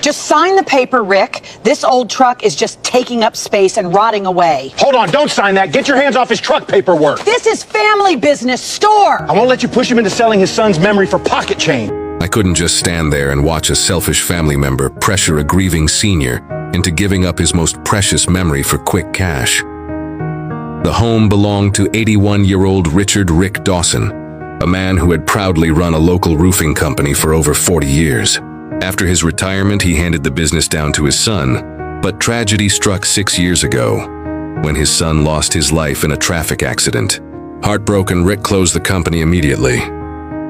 Just sign the paper, Rick. This old truck is just taking up space and rotting away. Hold on, don't sign that. Get your hands off his truck paperwork. This is family business, store. I won't let you push him into selling his son's memory for pocket change. I couldn't just stand there and watch a selfish family member pressure a grieving senior into giving up his most precious memory for quick cash. The home belonged to 81-year-old Richard Rick Dawson, a man who had proudly run a local roofing company for over 40 years. After his retirement, he handed the business down to his son, but tragedy struck 6 years ago when his son lost his life in a traffic accident. Heartbroken, Rick closed the company immediately.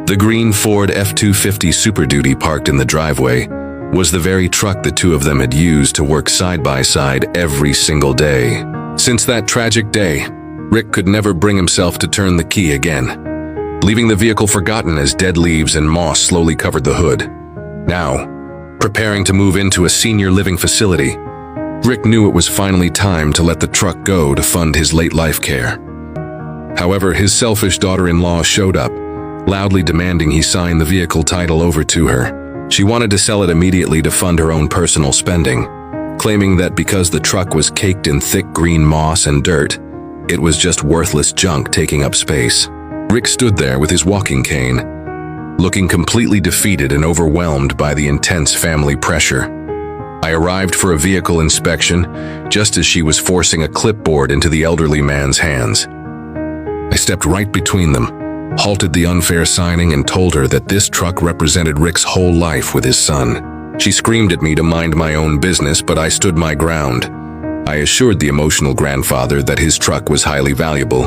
The green Ford F-250 Super Duty parked in the driveway was the very truck the two of them had used to work side by side every single day. Since that tragic day, Rick could never bring himself to turn the key again, leaving the vehicle forgotten as dead leaves and moss slowly covered the hood. Now, preparing to move into a senior living facility, Rick knew it was finally time to let the truck go to fund his late life care. However, his selfish daughter-in-law showed up, loudly demanding he sign the vehicle title over to her. She wanted to sell it immediately to fund her own personal spending, claiming that because the truck was caked in thick green moss and dirt, it was just worthless junk taking up space. Rick stood there with his walking cane, looking completely defeated and overwhelmed by the intense family pressure. I arrived for a vehicle inspection just as she was forcing a clipboard into the elderly man's hands. I stepped right between them, halted the unfair signing, and told her that this truck represented Rick's whole life with his son. She screamed at me to mind my own business, but I stood my ground. I assured the emotional grandfather that his truck was highly valuable,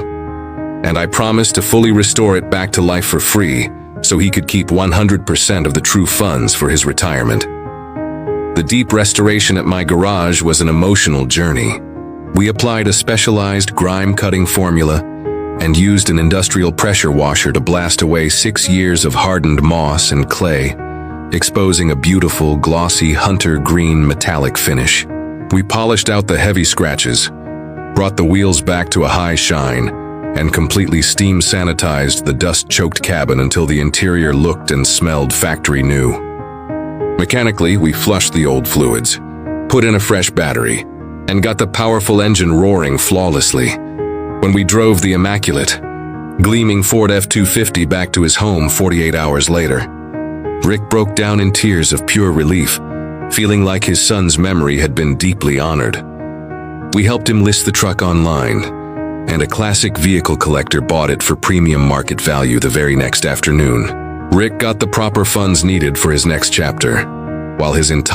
and I promised to fully restore it back to life for free so he could keep 100% of the true funds for his retirement. The deep restoration at my garage was an emotional journey. We applied a specialized grime-cutting formula and used an industrial pressure washer to blast away 6 years of hardened moss and clay, exposing a beautiful, glossy hunter green metallic finish. We polished out the heavy scratches, brought the wheels back to a high shine, and completely steam sanitized the dust-choked cabin until the interior looked and smelled factory new. Mechanically, we flushed the old fluids, put in a fresh battery, and got the powerful engine roaring flawlessly. When we drove the immaculate, gleaming Ford F-250 back to his home 48 hours later, Rick broke down in tears of pure relief, feeling like his son's memory had been deeply honored. We helped him list the truck online, and a classic vehicle collector bought it for premium market value the very next afternoon. Rick got the proper funds needed for his next chapter, while his entire